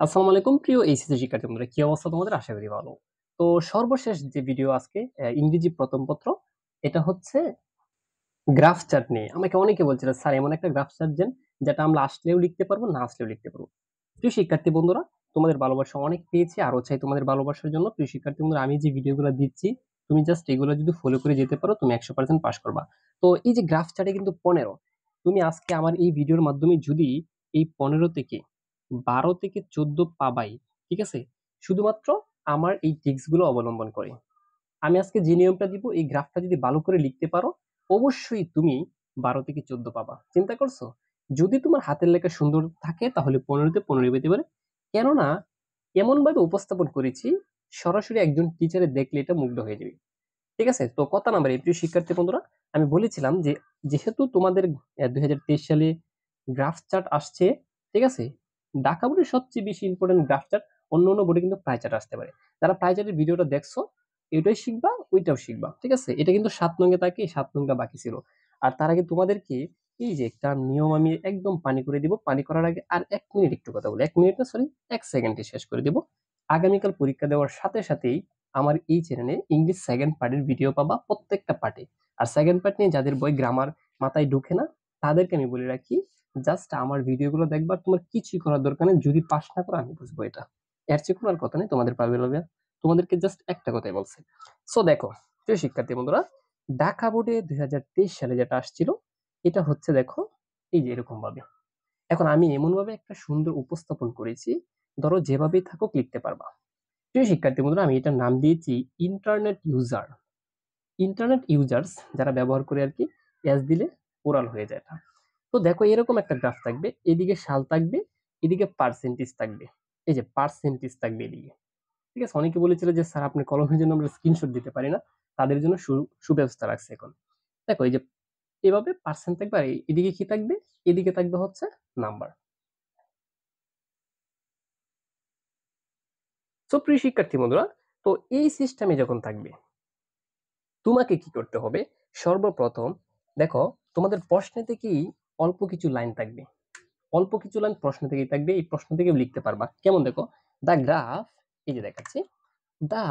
আসসালামু আলাইকুম প্রিয় এইচএসসি শিক্ষার্থী বন্ধুরা, কি অবস্থা তোমাদের? আশা করি ভালো। তো সর্বশেষ যে ভিডিও আজকে ইংরেজি প্রথম পত্র, এটা হচ্ছে গ্রাফ চার্ট নিয়ে। আমাকে অনেকে বলছিল স্যার এমন একটা গ্রাফ চার্ট দেন যেটা আমরা আসলেও লিখতে পারবো, না আসলেও লিখতে পারবো। প্রিয় শিক্ষার্থী বন্ধুরা, তোমাদের ভালোবাসা অনেক পেয়েছি, আরো চাই তোমাদের ভালোবাসার জন্য। প্রিয় শিক্ষার্থী বন্ধুরা, আমি যে ভিডিওগুলো দিচ্ছি তুমি জাস্ট এগুলো যদি ফলো করে যেতে পারো তুমি 100% পাস করবা। তো এই যে গ্রাফ চার্টে কিন্তু 15, তুমি আজকে আমার এই ভিডিওর মাধ্যমে যদি এই 15 থেকে 12 থেকে 14 পাবাই, ঠিক আছে, শুধুমাত্র আমার এই টিপস গুলো অবলম্বন করে। আমি আজকে যে নিয়মটা দিব, এই গ্রাফটা যদি ভালো করে লিখতে পারো অবশ্যই তুমি 12 থেকে 14 পাবা। চিন্তা করছো? যদি তোমার হাতের লেখা সুন্দর থাকে তাহলে 15-তে 15 পেতে পারে। কেননা এমন ভাবে উপস্থাপন করেছি, সরাসরি একজন টিচারে দেখলে এটা মুগ্ধ হয়ে যাবে। ঠিক আছে, তো কথা নাম্বার এই, প্রিয় শিক্ষার্থী বন্ধুরা, আমি বলেছিলাম যে যেহেতু তোমাদের 2023 সালে গ্রাফ চার্ট আসছে, ঠিক আছে, ঢাকা বোর্ডের সবচেয়ে বেশি ইম্পর্টেন্ট গ্রাফ চার্ট। অন্য অন্য বোর্ডে কিন্তু প্রায় চার্ট আসতে পারে। যারা প্রায় চার্টের ভিডিওটা দেখছো, এটাই শিখবা ওইটাও শিখবা, ঠিক আছে। এটা কিন্তু 7 নং-এ থাকে, 7 নংটা বাকি ছিল। আর তার আগে তোমাদেরকে এই যে একটা নিয়ম আমি একদম পানি করে দিব। পানি করার আগে আর 1 মিনিট একটু কথা বলি, 1 মিনিট না সরি, 1 সেকেন্ডে শেষ করে দিব। আগামীকাল পরীক্ষা দেওয়ার সাথে সাথেই আমার এই চ্যানেলে ইংলিশ সেকেন্ড পার্টের ভিডিও পাবা প্রত্যেকটা পার্টে। আর সেকেন্ড পার্ট নিয়ে যাদের বই গ্রামার মাথায় ঢুকে না, তাদেরকে আমি বলে রাখি, জাস্ট আমার ভিডিওগুলো দেখবা, তোমার কিছুই করার দরকার নেই। যদি পাস না করো আমি বুঝবো এটা। এর চেয়ে কোনো আর কথা নেই, তোমাদের পাবে লবে। তোমাদেরকে জাস্ট একটা কথাই বলছে। সো দেখো প্রিয় শিক্ষার্থী বন্ধুরা, ঢাকা বোর্ডে 2023 সালে যেটা আসছিল, এটা হচ্ছে দেখো এই যে এরকম ভাবে। এখন আমি এমন ভাবে একটা সুন্দর উপস্থাপন করেছি, ধরো যেভাবেই থাকুক লিখতে পারবা। প্রিয় শিক্ষার্থী বন্ধুরা, আমি এটার নাম দিয়েছি ইন্টারনেট ইউজার। ইন্টারনেট ইউজার্স যারা ব্যবহার করে আর কি, এস দিলে ওরাল হয়ে যায় এটা। তো দেখো এরকম একটা গ্রাফ থাকবে, এদিকে সাল থাকবে, এদিকে পার্সেন্টেজ থাকবে। এই যে পার্সেন্টেজ থাকবে এদিকে। ঠিক আছে, অনেকে বলেছিল যে স্যার আপনি কলমের জন্য আমরা স্ক্রিনশট দিতে পারি না, তাদের জন্য সুব্যবস্থা রাখছে এখন। দেখো এই যে এভাবে পার্সেন্ট থাকবে, আর এদিকে কি থাকবে? এদিকে থাকবে হচ্ছে নাম্বার। তো প্রিয় শিক্ষার্থী বন্ধুরা, তো এই সিস্টেমে যখন থাকবে, তোমাকে কি করতে হবে? সর্বপ্রথম দেখো, তোমাদের প্রশ্নে থেকেই অল্প কিছু লাইন থাকবে। অল্প কিছু লাইন প্রশ্ন থেকেই থাকবে, এই প্রশ্ন থেকেও লিখতে পারবা। কেমন দেখো, দ্য গ্রাফ, এই যে দেখাচ্ছি, the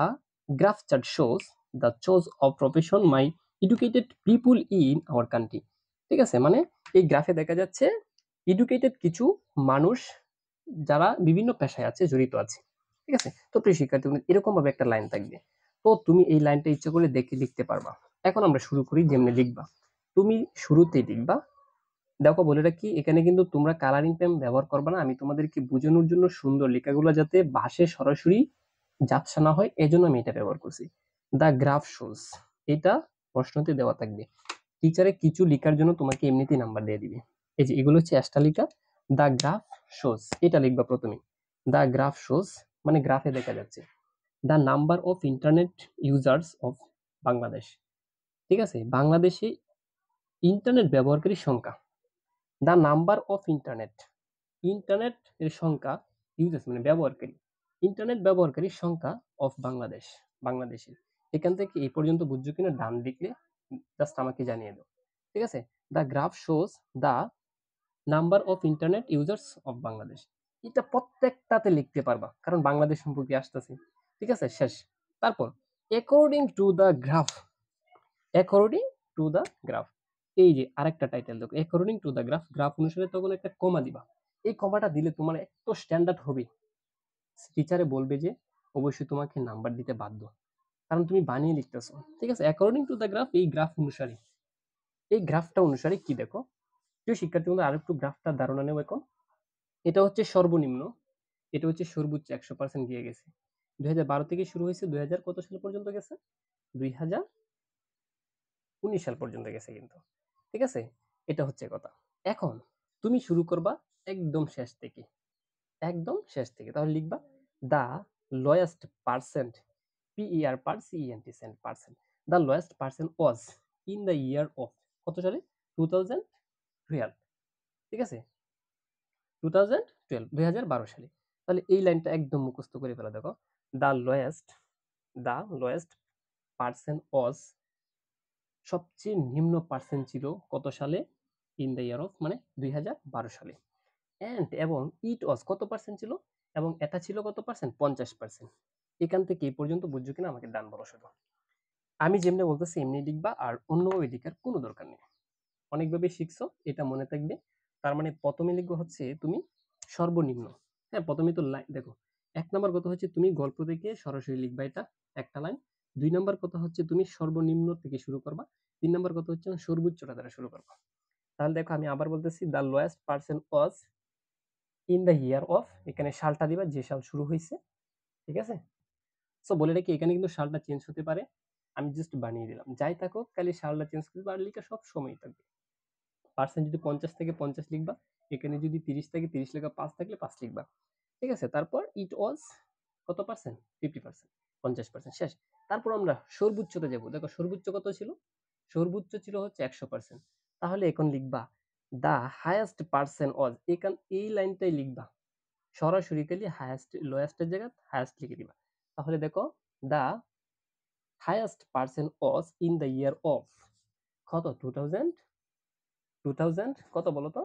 graph chart shows the choice of profession my educated people in our country. ঠিক আছে, মানে এই গ্রাফে দেখা যাচ্ছে এডুকেটেড কিছু মানুষ যারা বিভিন্ন পেশায় আছে, জড়িত আছে। ঠিক আছে, তো প্রিয় শিক্ষার্থী এরকম ভাবে একটা লাইন থাকবে। তো তুমি এই লাইনটা ইচ্ছা করলে দেখে লিখতে পারবা। এখন আমরা শুরু করি, যেমনি লিখবা তুমি শুরুতেই লিখবা। দেখো বলে রাখি, এখানে কিন্তু তোমরা কালারিং পেন ব্যবহার করবে না। আমি তোমাদেরকে বোঝানোর জন্য সুন্দর লেখাগুলো যাতে ভাষে সরাসরি ঝাপসা না হয়, এজন্য আমি এটা ব্যবহার করছি। দা গ্রাফ শোজ, এটা প্রশ্নতে দেওয়া থাকবে। টিচারে কিছু লেখার জন্য তোমাকে এমনিতেই নাম্বার দিয়ে দিবে। এই যে এগুলো হচ্ছে এক্সট্রা লেখা। দা গ্রাফ শোজ, এটা লিখবা প্রথমে। দা গ্রাফ শোজ মানে গ্রাফে দেখা যাচ্ছে। The number of internet users of Bangladesh. ঠিক আছে, বাংলাদেশে ইন্টারনেট ব্যবহারকারীর সংখ্যা। The number of internet, internet এর সংখ্যা, ইউজার্স মানে ব্যবহারকারী, ইন্টারনেট ব্যবহারকারীর সংখ্যা অফ বাংলাদেশ, বাংলাদেশের। এখান থেকে এই পর্যন্ত বুঝছো কিনা ডান লিখলে জাস্ট আমাকে জানিয়ে দাও। ঠিক আছে, the graph shows the number of internet users of Bangladesh. এটা প্রত্যেকটাতে লিখতে পারবা, কারণ বাংলাদেশ সম্পর্কে আসতেছে। ঠিক আছে, শেষ। তারপর according to the graph, according to the graph, এই যে আরেকটা টাইটেল দেখো, according to the graph, graph অনুসারে তখন একটা কমা দিবা। এই কমাটা দিলে তোমার এত স্ট্যান্ডার্ড হবে, টিচারে বলবে যে অবশ্যই তোমাকে নাম্বার দিতে বাধ্য, কারণ তুমি বানিয়ে লিখতেছো। ঠিক আছে, অ্যাকর্ডিং টু দ্য গ্রাফ, এই গ্রাফ অনুসারে, এই গ্রাফটা অনুসারে কি দেখো, প্রিয় শিক্ষার্থী বন্ধু, আরেকটু গ্রাফটার ধারণা নেব এখন। এটা হচ্ছে সর্বনিম্ন, এটা হচ্ছে সর্বোচ্চ 100% গিয়ে গেছে। 2012 থেকে শুরু হয়েছে, 2000 কত সাল পর্যন্ত গেছে? 2019 সাল পর্যন্ত গেছে কিন্তু। ঠিক আছে, এটা হচ্ছে কথা। এখন তুমি শুরু করবা একদম শেষ থেকে, একদম শেষ থেকে। তাহলে লিখবা the lowest percent, P E R per C E N T cent percent, the lowest percent was in the year of কত সালে? 2012। ঠিক আছে, 2012, 2012 সালে। তাহলে এই লাইনটা একদম মুখস্থ করে ফেলা। দেখো, the lowest, the lowest percent was, সবচেয়ে নিম্ন পার্সেন্ট ছিল কত সালে? ইন দ্য ইয়ার অফ মানে 2012 সালে। এন্ড এবং ইট ওয়াজ কত পার্সেন্ট ছিল, এবং এটা ছিল কত পার্সেন্ট, 50%। এখান থেকে এই পর্যন্ত বুঝছো কিনা আমাকে ডান বলো শুধু। আমি যেমনি বলতেছি এমনি লিখবা, আর অন্যভাবে লিখার কোনো দরকার নেই। অনেকভাবে শিখছো, এটা মনে থাকবে। তার মানে প্রথমে লিখবো হচ্ছে তুমি সর্বনিম্ন। হ্যাঁ, প্রথমে তো লাইন দেখো, 1 নম্বর কথা হচ্ছে তুমি গল্প থেকে সরাসরি লিখবা, এটা একটা লাইন। 2 নম্বর কথা হচ্ছে তুমি সর্বনিম্ন থেকে শুরু করবা। 3 নম্বর কথা হচ্ছে সর্বোচ্চটা দ্বারা শুরু করবা। তাহলে দেখো আমি আবার বলতেছি, the lowest person was in the year of, এখানে সালটা দিবা যে সাল শুরু হয়েছে, ঠিক আছে। সো বলে রাখি এখানে কিন্তু সালটা চেঞ্জ হতে পারে, আমি জাস্ট বানিয়ে দিলাম। যাই থাকুক খালি সালটা চেঞ্জ করতে পারলে সব সময় থাকবে। পার্সেন্ট যদি 50 থেকে 50 লিখবা, এখানে যদি 30 থেকে 30 লেখা, 5 থাকলে 5 লিখবা, ঠিক আছে। তারপর ইট ওয়াজ কত পার্সেন্ট, 50%, 50% শেষ। তারপর আমরা সর্বোচ্চতে যাব। দেখো সর্বোচ্চ কত ছিল, সর্বোচ্চ ছিল হচ্ছে 100%। তাহলে এখন লিখবা দা হাইয়েস্ট পার্সেন্ট ওয়াজ, এখান এই লাইনটাই লিখবা, সরাসরি খালি হাইয়েস্ট লোয়েস্টের জায়গায় হাইয়েস্ট লিখে দিবা। তাহলে দেখো the highest percent was in the year of কত, 2000 কত বলো তো,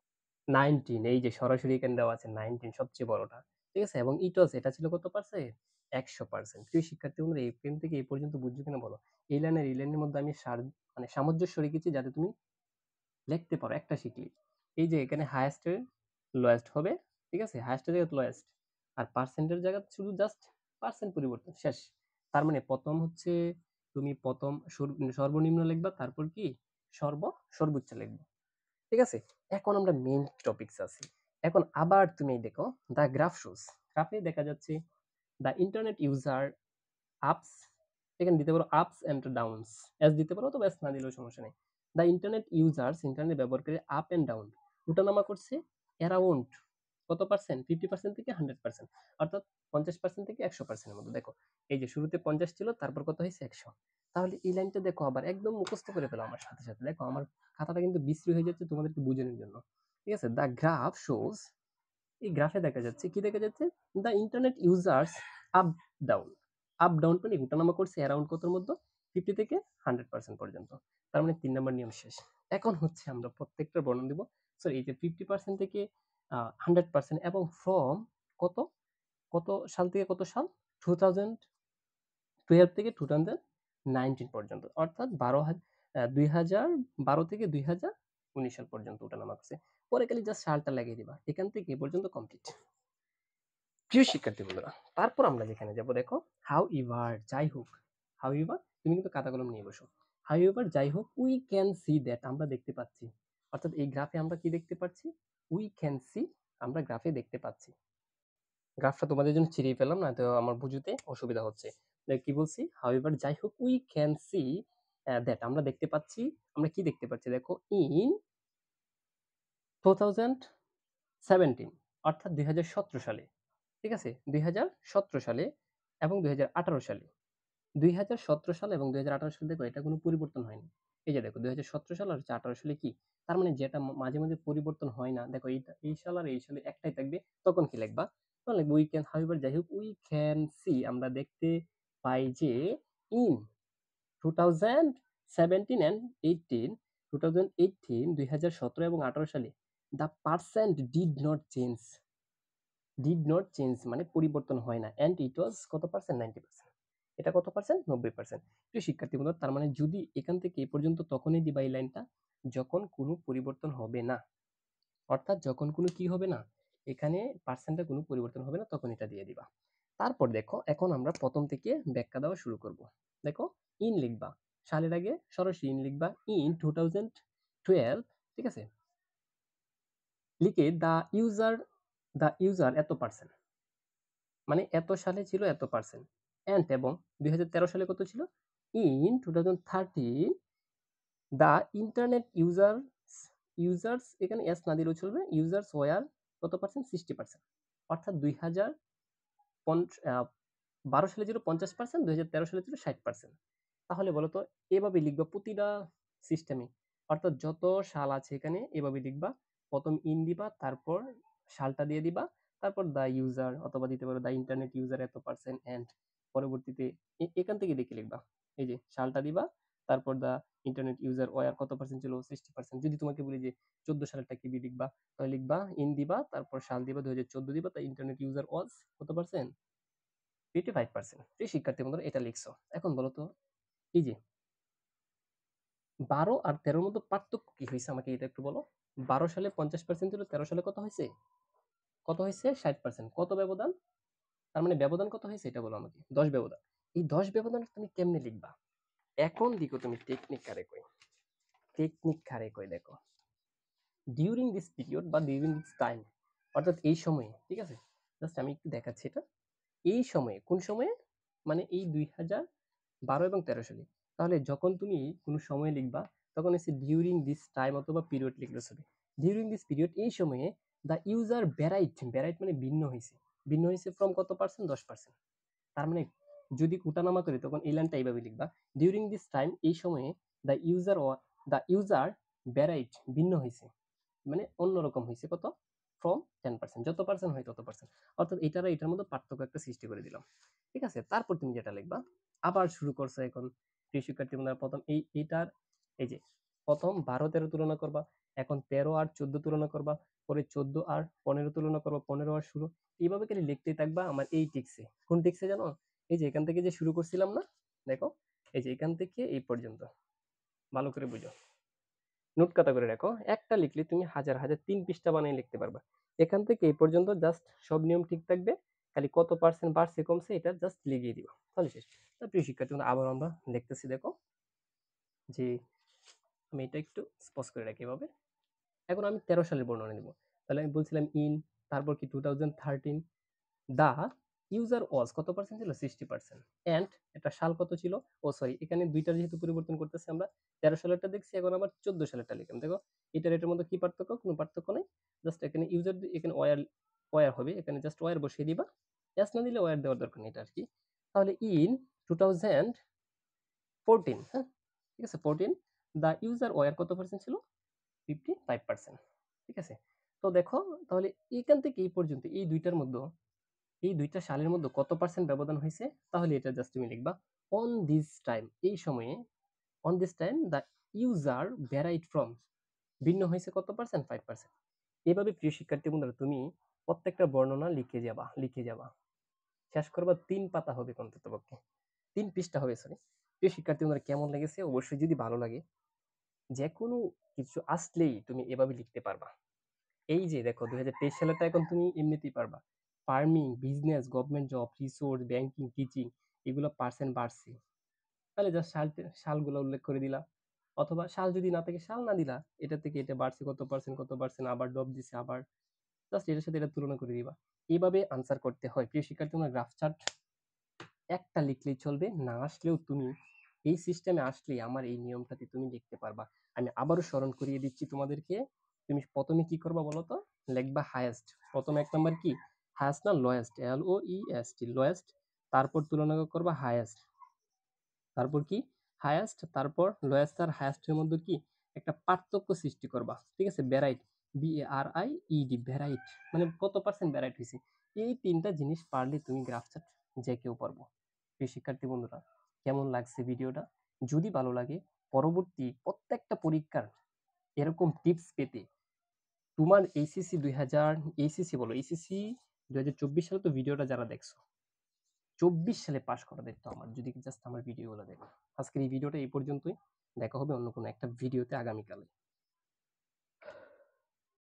19। এই যে সরাসরি এখানে দেওয়া আছে 19, সবচেয়ে বড়টা, ঠিক আছে। এবং ইটস এটা ছিল কত পার্সেন্ট, 100%। প্রিয় শিক্ষার্থী বন্ধুরা, এই পেন থেকে এই পর্যন্ত বুঝছো কিনা বলো। এই লাইনের মধ্যে আমি মানে সামঞ্জস্য রেখেছি যাতে তুমি লিখতে পারো একটা শিখলি। এই যে এখানে হাইয়েস্টের লোয়েস্ট হবে, ঠিক আছে, হাইয়েস্টের জায়গায় লোয়েস্ট, আর পার্সেন্টের জায়গায় শুধু জাস্ট পার্সেন্ট পরিবর্তন, শেষ। তার মানে প্রথম হচ্ছে তুমি প্রথম সর্বনিম্ন লিখবা, তারপর কি সর্বোচ্চ লিখবা, ঠিক আছে। এখন আমরা মেইন টপিকস আছি। এখন আবার তুমি দেখো দ্য গ্রাফ শোস, গ্রাফে দেখা যাচ্ছে দ্য ইন্টারনেট ইউজার আপস, এখানে দিতে পারো আপস এন্ড ডাউনস, এস দিতে পারো, তবে এস না দিলেও সমস্যা নেই। দ্য ইন্টারনেট ইউজার্স, ইন্টারনেট ব্যবহারকারী আপ এন্ড ডাউন ওঠানামা করছে অ্যারাউন্ড কত পার্সেন্ট, 50% থেকে 100%, অর্থাৎ 50% থেকে 100%-এর মধ্যে। দেখো এই যে শুরুতে 50 ছিল, তারপর কত হয়েছে, 100। তাহলে এই লাইনটা দেখো আবার একদম মুখস্থ করে ফেলো আমার সাথে সাথে। দেখো আমার খাতাটা কিন্তু বিশ্রী হয়ে যাচ্ছে তোমাদেরকে বোঝানোর জন্য, ঠিক আছে। দ্য গ্রাফ শোজ, এই গ্রাফে দেখা যাচ্ছে কি, দেখা যাচ্ছে the internet users up down, up down মানে উঠানামা করছে অ্যারাউন্ড কতর মধ্যে, 50 থেকে 100% পর্যন্ত। তার মানে 3 নম্বর নিয়ম শেষ। এখন হচ্ছে আমরা প্রত্যেকটা বর্ণন দিব। সরি, এই যে 50% থেকে 100% এবং ফ্রম কত কত সাল থেকে কত সাল, 2012 থেকে 2019 পর্যন্ত, অর্থাৎ 2012 থেকে 2019 সাল পর্যন্ত ওঠানামা করছে। পরে খালি জাস্ট সালটা লাগিয়ে দিবা, এখান থেকে এ পর্যন্ত কমপ্লিট। প্রিয় শিক্ষার্থী বন্ধুরা, তারপর আমরা যেখানে যাব দেখো, হাউ ইভার, যাই হোক, হাউ ইভার, তুমি কিন্তু খাতা কলম নিয়ে বসো। হাউ ইভার, যাই হোক, উই ক্যান সি দ্যাট, আমরা দেখতে পাচ্ছি, অর্থাৎ এই গ্রাফে আমরা কি দেখতে পাচ্ছি, উই ক্যান সি, আমরা গ্রাফে দেখতে পাচ্ছি। গ্রাফটা তোমাদের জন্য চিরিয়ে ফেললাম, না তো আমার বুঝতে অসুবিধা হচ্ছে। কি বলছি, হাউ এভার, যাই হোক, উই ক্যান সি দ্যাট, আমরা দেখতে পাচ্ছি, আমরা কি দেখতে পাচ্ছি দেখো, ইন 2017, অর্থাৎ 2017 সালে, ঠিক আছে, 2017 সালে এবং 2018 সালে, 2017 সাল এবং 2018 সালে দেখো এটা কোনো পরিবর্তন হয়নি। এই যে দেখো 2017 সাল আর 2018 সালে কি, তার মানে যেটা মাঝে মাঝে পরিবর্তন হয় না, দেখো এইটা এই সাল আর এই সালে একটাই থাকবে, তখন কি লিখবা, তখন লিখবো উই ক্যান, হাউএভার, যাই হোক, উই ক্যান সি, আমরা দেখতে পাই যে, ইন 2017 and 18, 2017 এবং 18 সালে the percent did not change মানে পরিবর্তন হয় না, অ্যান্ড ইট ওয়াজ কত পার্সেন্ট, 90%, এটা কত পার্সেন্ট, 90%। প্রিয় শিক্ষার্থী বন্ধুরা, তার মানে যদি এখান থেকে এই পর্যন্ত তখনই দিবা এই লাইনটা যখন কোনো পরিবর্তন হবে না, অর্থাৎ যখন কোনো কি হবে না, এখানে পার্সেন্টে কোনো পরিবর্তন হবে না, তখন এটা দিয়ে দিবা। তারপর দেখো এখন আমরা প্রথম থেকে ব্যাখ্যা দেওয়া শুরু করব। দেখো ইন লিখবা, সালের আগে সরাসরি ইন লিখবা, ইন 2012, ঠিক আছে, লিখে দ্য ইউজার এত পার্সেন্ট, মানে এত সালে ছিল এত পার্সেন্ট, এন্ড এবং 2013 সালে কত ছিল, ইন 2013 দ্য ইন্টারনেট ইউজার্স, এখানে এস না দিলেও চলবে, ইউজার্স ওয়ার কত পার্সেন্ট, 60%, অর্থাৎ 2012 সালে ছিল 50%, 2013 সালে ছিল 60%। তাহলে বলতো এভাবে লিখবা প্রতিটা সিস্টেমে, অর্থাৎ যত সাল আছে এখানে এভাবে লিখবা, প্রথম ইন দিবা, তারপর সালটা দিয়ে দিবা, তারপর দা ইউজার, অথবা দিতে পারো দা ইন্টারনেট ইউজার এত পার্সেন্ট, এন্ড পরবর্তীতে এখান থেকে দেখে লিখবা, এই যে সালটা দিবা, তারপর দা ইন্টারনেট ইউজার ওয়ার কত পার্সেন্ট ছিল, 60%। যদি তোমাকে বলি যে 14 সালেরটা কি লিখবা, তাহলে লিখবা ইন দিবা, তারপর সাল দিবা 2014 দিবা, তাই ইন্টারনেট ইউজার ওয়াজ কত পার্সেন্ট, 55%। এই শিক্ষার্থী বন্ধুরা এটা লিখছো। এখন বলো তো এই যে 12 আর 13 মধ্যে পার্থক্য কি হয়েছে আমাকে এটা একটু বলো। 12 সালে 50% ছিল, 13 সালে কত হয়েছে, কত হয়েছে 60%। কত ব্যবধান, তার মানে ব্যবধান কত হয়েছে এটা বলো আমাকে, 10 ব্যবধান। এই 10 ব্যবধান তুমি কেমনে লিখবা, এখন দিকো তুমি টেকনিক কারে কই, টেকনিক কারে কই দেখো, ডিউরিং দিস পিরিয়ড বা ডিউরিং দিস টাইম, অর্থাৎ এই সময়ে, ঠিক আছে, জাস্ট আমি একটু দেখাচ্ছি এটা, এই সময়ে, কোন সময়ে, মানে এই 2012 এবং 13 সালে। তাহলে যখন তুমি কোনো সময় লিখবা তখন হচ্ছে ডিউরিং দিস টাইম অথবা পিরিয়ড লিখলে চলে। ডিউরিং দিস পিরিয়ড, এই সময়ে দ্য ইউজার ভ্যারাইট, ভ্যারাইট মানে ভিন্ন হয়েছে, ভিন্ন হয়েছে ফ্রম কত পার্সেন্ট, 10%। তার মানে যদি উঠানামা করি তখন এই লাইনটা এইভাবে লিখবা, ডিউরিং দিস টাইম, এই সময়ে দ্য ইউজার, দ্য ইউজার ভ্যারাইট ভিন্ন হয়েছে, মানে অন্যরকম হয়েছে কত, ফ্রম 10%, যত পার্সেন্ট হয় তত পার্সেন্ট। অর্থাৎ এটার এটার মধ্যে পার্থক্য একটা সৃষ্টি করে দিলাম, ঠিক আছে। তারপর তুমি যেটা লিখবা, আবার শুরু করছো এখন প্রিয় শিক্ষার্থী বন্ধুরা, প্রথম এইটার এই যে প্রথম 12-13 তুলনা করবা, এখন 13 আর 14 তুলনা করবা, পরে 14 আর 15 তুলনা করবা, 15 আর 16, এইভাবে খালি লিখতেই থাকবা। আমার এই টিক্সে, কোন টিক্সে জানো, এই যে এখান থেকে যে শুরু করছিলাম না, দেখো এই যে এখান থেকে এই পর্যন্ত, ভালো করে বুঝো, নোট খাতা করে রাখো, একটা লিখলে তুমি হাজার হাজার 3 পৃষ্ঠা বানিয়ে লিখতে পারবা। এখান থেকে এই পর্যন্ত জাস্ট সব নিয়ম ঠিক থাকবে, খালি কত পার্সেন্ট বাড়ছে কমছে এটা জাস্ট লিখিয়ে দিবা, তাহলে শেষ। প্রিয় শিক্ষার্থী, আবার আমরা লিখতেছি, দেখো যে আমি এটা একটু স্পষ্ট করে রাখি এভাবে। এখন আমি 13 সালের বর্ণনা নিব, তাহলে আমি বলছিলাম ইন, তারপর কি 2013 দা ইউজার ওয়াজ কত পার্সেন্ট ছিল, 60%। এন্ড এটা সাল কত ছিল, ও সরি, এখানে দুইটার যেহেতু পরিবর্তন করতেছি আমরা, 13 সালেরটা দেখছি, এখন আবার 14 সালেরটা লিখলাম। দেখো এটার এটার মধ্যে কি পার্থক্য, কোনো পার্থক্য নেই, জাস্ট এখানে ইউজার, এখানে ওয়ার, ওয়ার হবে, এখানে জাস্ট ওয়ার বসিয়ে দিবা, এস না দিলে ওয়ার দেওয়ার দরকার নেই এটা আর কি। তাহলে ইন 2014, হ্যাঁ ঠিক আছে, 14 দা ইউজার ওয়ার কত পার্সেন্ট ছিল, 55%, ঠিক আছে। তো দেখো তাহলে এখান থেকে এই পর্যন্ত এই দুইটার মধ্যে, এই দুইটা সালের মধ্যে কত পার্সেন্ট ব্যবধান হয়েছে, তাহলে এটা জাস্ট তুমি লিখবা অন দিস টাইম, এই সময়ে, on this time the user ভ্যারাইড from, ভিন্ন হয়েছে কত পার্সেন্ট, 5%। এভাবে প্রিয় শিক্ষার্থী বন্ধুরা তুমি প্রত্যেকটা বর্ণনা লিখে যাবা, লিখে যাবা, শেষ করবা 3 পাতা হবে অন্তত পক্ষে, 3 পৃষ্ঠা হবে, সরি। প্রিয় শিক্ষার্থী বন্ধুরা কেমন লেগেছে, অবশ্যই যদি ভালো লাগে, যে কোনো কিছু আসলেই তুমি এভাবে লিখতে পারবা। এই যে দেখো 2023 সালেরটা এখন তুমি এমনিতেই পারবা, farming, business, government job, resource, banking, teaching, এগুলো পার্সেন্ট বাড়ছে, তাহলে জাস্ট সালগুলো উল্লেখ করে দিলা, অথবা সাল যদি না থাকে সাল না দিলা, এটা থেকে এটা বাড়ছে কত পার্সেন্ট, কত পার্সেন্ট, আবার ডব দিছে, আবার জাস্ট এটার সাথে এটা তুলনা করে দিবা। এইভাবে আনসার করতে হয় প্রিয় শিক্ষার্থী। তোমরা গ্রাফ চার্ট একটা লিখলেই চলবে, না আসলেও তুমি এই সিস্টেমে আসলেই আমার এই নিয়মটাতে তুমি লিখতে পারবা। আমি আবারও স্মরণ করিয়ে দিচ্ছি তোমাদেরকে, তুমি প্রথমে কি করবা বলো তো, লিখবা হায়েস্ট, প্রথম 1 নাম্বার কি, হায়েস্ট না লোয়েস্ট, LOEST, লোয়েস্ট, তারপর তুলনা করবা হায়েস্ট, তারপর কি হায়েস্ট, তারপর লোয়েস্ট আর হায়েস্টের মধ্যে কি একটা পার্থক্য সৃষ্টি করবা, ঠিক আছে, ভ্যারাইট, BARIED, ভ্যারাইট মানে কত পার্সেন্ট ভ্যারাইট হয়েছে। এই 3টা জিনিস পারলে তুমি গ্রাফ চার্ট যে কেউ পারবো। প্রিয় শিক্ষার্থী বন্ধুরা কেমন লাগছে ভিডিওটা, যদি ভালো লাগে পরবর্তী প্রত্যেকটা পরীক্ষার এরকম টিপস পেতে তোমার এইচএসসি 2000, এইচএসসি বলো, এইচএসসি 2024 সালে তো ভিডিওটা যারা দেখছো, 24 সালে পাশ করা দেখতো আমার, যদি জাস্ট আমার ভিডিওগুলো দেখো। আজকের এই ভিডিওটা এই পর্যন্তই, দেখা হবে অন্য কোনো একটা ভিডিওতে আগামীকালে।